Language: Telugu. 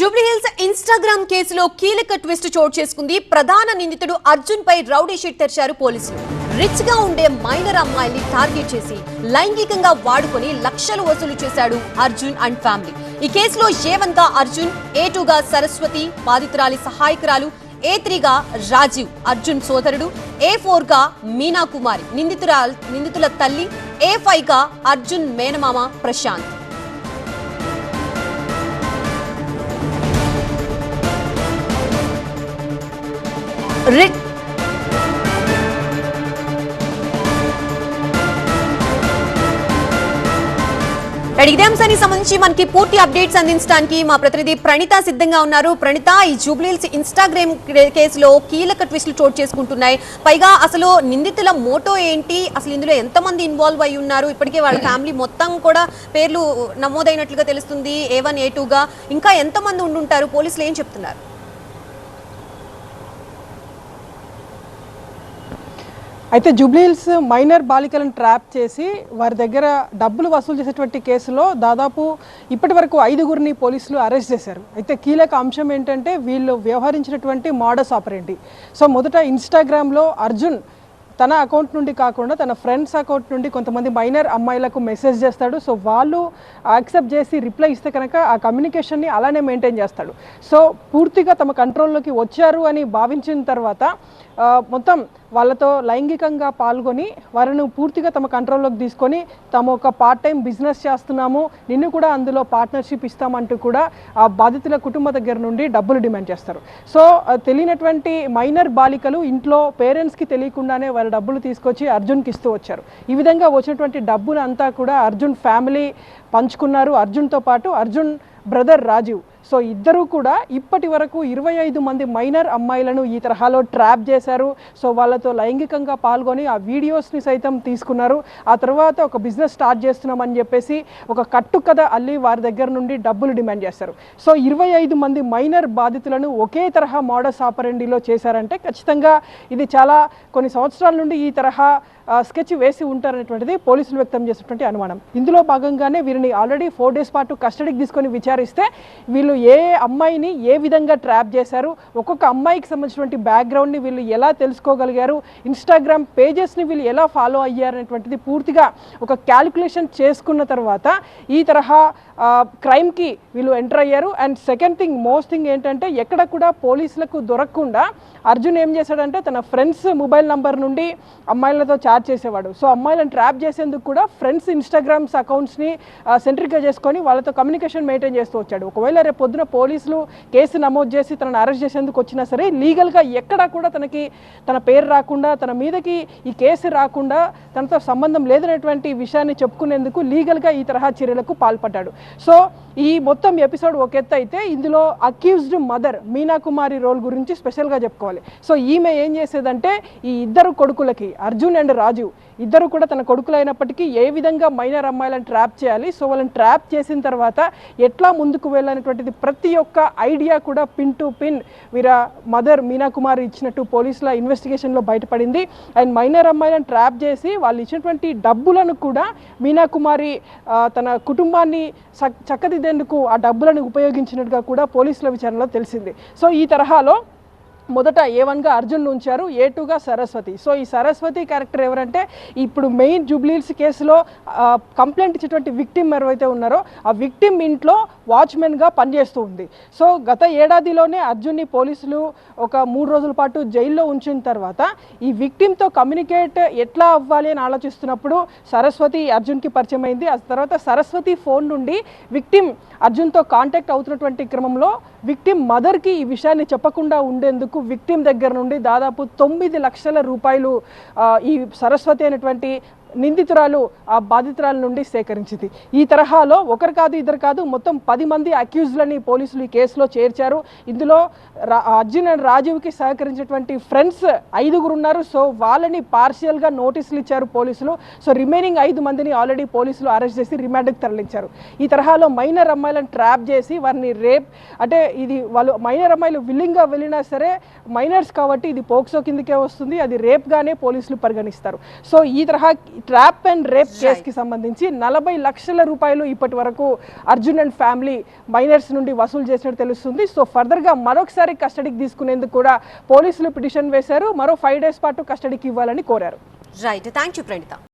జూబ్లీహిల్స్ ఇన్‌స్టాగ్రామ్ కేసులో కీలక ట్విస్ట్ చోటు చేసుకుంది. ప్రధాన నిందితుడు అర్జున్ పై రౌడీ షీట్ తెరిచారు పోలీసులు. రిచ్ గా ఉండే మైనర్ అమ్మాయిల్ని టార్గెట్ చేసి లైంగికంగా వాడుకొని లక్షలు వసూలు చేశాడు అర్జున్ అండ్ ఫ్యామిలీ. ఈ కేసులో A1 గా అర్జున్, A2 గా సరస్వతి బాధితురాలి సహాయకురాలు, A3 గా రాజీవ్ అర్జున్ సోదరుడు, A4 గా మీనా కుమారి నిందితుల తల్లి, A5 గా అర్జున్ మేనమామ ప్రశాంత్. ఇదే అంశానికి సంబంధించి మనకి పూర్తి అప్డేట్స్ అందించడానికి మా ప్రతినిధి ప్రణిత సిద్ధంగా ఉన్నారు. ప్రణిత, ఈ జూబ్లీహిల్స్ ఇన్‌స్టాగ్రామ్ కేసులో కీలక ట్విస్టులు చోటు చేసుకుంటున్నాయి. పైగా అసలు నిందితుల మోటో ఏంటి, అసలు ఇందులో ఎంతమంది ఇన్వాల్వ్ అయి ఉన్నారు, ఇప్పటికే వాళ్ళ ఫ్యామిలీ మొత్తం కూడా పేర్లు నమోదైనట్లుగా తెలుస్తుంది A1, A2 గా. ఇంకా ఎంతమంది ఉండుంటారు, పోలీసులు ఏం చెప్తున్నారు? అయితే జూబ్లీహిల్స్ మైనర్ బాలికలను ట్రాప్ చేసి వారి దగ్గర డబ్బులు వసూలు చేసేటువంటి కేసులో దాదాపు ఇప్పటి వరకు 5గురిని పోలీసులు అరెస్ట్ చేశారు. అయితే కీలక అంశం ఏంటంటే వీళ్ళు వ్యవహరించినటువంటి మోడస్ ఆపరేండి. సో మొదట ఇన్‌స్టాగ్రామ్లో అర్జున్ తన అకౌంట్ నుండి కాకుండా తన ఫ్రెండ్స్ అకౌంట్ నుండి కొంతమంది మైనర్ అమ్మాయిలకు మెసేజ్ చేస్తాడు. సో వాళ్ళు యాక్సెప్ట్ చేసి రిప్లై ఇస్తే కనుక ఆ కమ్యూనికేషన్ని అలానే మెయింటైన్ చేస్తాడు. సో పూర్తిగా తమ కంట్రోల్లోకి వచ్చారు అని భావించిన తర్వాత మొత్తం వాళ్ళతో లైంగికంగా పాల్గొని వారిని పూర్తిగా తమ కంట్రోల్లోకి తీసుకొని తమ ఒక పార్ట్ టైం బిజినెస్ చేస్తున్నాము, నిన్ను కూడా అందులో పార్ట్నర్షిప్ ఇస్తామంటూ కూడా ఆ బాధితుల కుటుంబ దగ్గర నుండి డబ్బులు డిమాండ్ చేస్తారు. సో తెలియనటువంటి మైనర్ బాలికలు ఇంట్లో పేరెంట్స్కి తెలియకుండానే వాళ్ళ డబ్బులు తీసుకొచ్చి అర్జున్కి ఇస్తూ వచ్చారు. ఈ విధంగా వచ్చినటువంటి డబ్బులు అంతా కూడా అర్జున్ ఫ్యామిలీ పంచుకున్నారు, అర్జున్తో పాటు అర్జున్ బ్రదర్ రాజీవ్. సో ఇద్దరూ కూడా ఇప్పటి వరకు 25 మంది మైనర్ అమ్మాయిలను ఈ తరహాలో ట్రాప్ చేశారు. సో వాళ్ళతో లైంగికంగా పాల్గొని ఆ వీడియోస్ని సైతం తీసుకున్నారు. ఆ తర్వాత ఒక బిజినెస్ స్టార్ట్ చేస్తున్నామని చెప్పేసి ఒక కట్టుకథ అల్లి వారి దగ్గర నుండి డబ్బులు డిమాండ్ చేశారు. సో 25 మంది మైనర్ బాధితులను ఒకే తరహా మోడస్ ఆపరెండిలో చేశారంటే ఖచ్చితంగా ఇది చాలా కొన్ని సంవత్సరాల నుండి ఈ తరహా స్కెచ్ వేసి ఉంటారనేటువంటిది పోలీసులు వ్యక్తం చేసినటువంటి అనుమానం. ఇందులో భాగంగానే వీరిని ఆల్రెడీ 4 డేస్ పాటు కస్టడీకి తీసుకొని విచారిస్తే వీళ్ళు ఏ అమ్మాయిని ఏ విధంగా ట్రాప్ చేశారు, ఒక్కొక్క అమ్మాయికి సంబంధించినటువంటి బ్యాక్గ్రౌండ్ని వీళ్ళు ఎలా తెలుసుకోగలిగారు, ఇన్‌స్టాగ్రామ్ పేజెస్ని వీళ్ళు ఎలా ఫాలో అయ్యారనేటువంటిది పూర్తిగా ఒక క్యాలిక్యులేషన్ చేసుకున్న తర్వాత ఈ తరహా క్రైమ్కి వీళ్ళు ఎంటర్ అయ్యారు. And second thing, most thing ఏంటంటే ఎక్కడ కూడా పోలీసులకు దొరకకుండా అర్జున్ ఏం చేశాడంటే తన ఫ్రెండ్స్ మొబైల్ నంబర్ నుండి అమ్మాయిలతో చాట్ చేసేవాడు. సో అమ్మాయిలను ట్రాప్ చేసేందుకు కూడా ఫ్రెండ్స్ ఇన్‌స్టాగ్రామ్స్ అకౌంట్స్ని సెంట్రిక్గా చేసుకొని వాళ్ళతో కమ్యూనికేషన్ మెయింటైన్ చేస్తూ వచ్చాడు. ఒకవేళ రేపు పొద్దున పోలీసులు కేసు నమోదు చేసి తనను అరెస్ట్ చేసేందుకు వచ్చినా సరే లీగల్గా ఎక్కడా కూడా తన పేరు రాకుండా, తన మీదకి ఈ కేసు రాకుండా, తనతో సంబంధం లేదనేటువంటి విషయాన్ని చెప్పుకునేందుకు లీగల్గా ఈ తరహా చర్యలకు పాల్పడ్డాడు. సో ఈ మొత్తం ఎపిసోడ్ ఒక ఎత్తు అయితే ఇందులో అక్యూజ్డ్ మదర్ మీనా కుమారి రోల్ గురించి స్పెషల్గా చెప్పుకోవాలి. సో ఈమె ఏం చేసేదంటే ఈ ఇద్దరు కొడుకులకి అర్జున్ అండ్ రాజీవ్ ఇద్దరు కూడా తన కొడుకులు అయినప్పటికీ ఏ విధంగా మైనర్ అమ్మాయిలను ట్రాప్ చేయాలి, సో వాళ్ళని ట్రాప్ చేసిన తర్వాత ఎట్లా ముందుకు వెళ్ళాలనేటువంటిది ప్రతి ఒక్క ఐడియా కూడా pin to pin Veera mother Meena Kumari ఇచ్చినట్టు పోలీసుల ఇన్వెస్టిగేషన్లో బయటపడింది. అండ్ మైనర్ అమ్మాయిలను ట్రాప్ చేసి వాళ్ళు ఇచ్చినటువంటి డబ్బులను కూడా మీనా కుమారి తన కుటుంబాన్ని చక్కదిద్దేందుకు ఆ డబ్బులను ఉపయోగించినట్టుగా కూడా పోలీసుల విచారణలో తెలిసింది. సో ఈ తరహాలో మొదట A1 గా అర్జున్ ఉంచారు, A2 గా సరస్వతి. సో ఈ సరస్వతి క్యారెక్టర్ ఎవరంటే ఇప్పుడు మెయిన్ జూబ్లీహిల్స్ కేసులో కంప్లైంట్ ఇచ్చేటువంటి విక్టిమ్ ఎవరైతే ఉన్నారో ఆ విక్టిమ్ ఇంట్లో వాచ్మెన్గా పనిచేస్తూ ఉంది. సో గత ఏడాదిలోనే అర్జున్ని పోలీసులు ఒక 3 రోజుల పాటు జైల్లో ఉంచిన తర్వాత ఈ విక్టిమ్తో కమ్యూనికేట్ ఎట్లా అవ్వాలి అని ఆలోచిస్తున్నప్పుడు సరస్వతి అర్జున్కి పరిచయం అయింది. ఆ తర్వాత సరస్వతి ఫోన్ నుండి విక్టిమ్ అర్జున్తో కాంటాక్ట్ అవుతున్నటువంటి క్రమంలో విక్టిమ్ మదర్కి ఈ విషయాన్ని చెప్పకుండా ఉండేందుకు విక్టిమ్ దగ్గర నుండి దాదాపు 9 లక్షల రూపాయలు ఈ సరస్వతి అనేటువంటి నిందితురాలు ఆ బాధితురాల నుండి సేకరించింది. ఈ తరహాలో ఒకరు కాదు ఇద్దరు కాదు మొత్తం 10 మంది అక్యూజ్లని పోలీసులు ఈ కేసులో చేర్చారు. ఇందులో అర్జున్ అండ్ రాజీవ్కి సహకరించినటువంటి ఫ్రెండ్స్ 5గురు ఉన్నారు. సో వాళ్ళని పార్షియల్గా నోటీసులు ఇచ్చారు పోలీసులు. సో రిమైనింగ్ 5 మందిని ఆల్రెడీ పోలీసులు అరెస్ట్ చేసి రిమాండ్కి తరలించారు. ఈ తరహాలో మైనర్ అమ్మాయిలను ట్రాప్ చేసి వారిని రేప్, అంటే ఇది వాళ్ళు మైనర్ అమ్మాయిలు విల్లింగ్గా వెళ్ళినా సరే మైనర్స్ కాబట్టి ఇది పోక్సో కిందకే వస్తుంది, అది రేప్గానే పోలీసులు పరిగణిస్తారు. సో ఈ తరహా ట్రాప్ అండ్ రేప్ కేసుకి సంబంధించి 40 లక్షల రూపాయలు ఇప్పటి వరకు అర్జున్ అండ్ ఫ్యామిలీ మైనర్స్ నుండి వసూలు చేసినట్టు తెలుస్తుంది. సో ఫర్దర్గా మరొకసారి కస్టడీకి తీసుకునేందుకు కూడా పోలీసులు పిటిషన్ వేశారు. మరో 5 days పాటు కస్టడీకి ఇవ్వాలని కోరారు. Right, thank you Praneetha.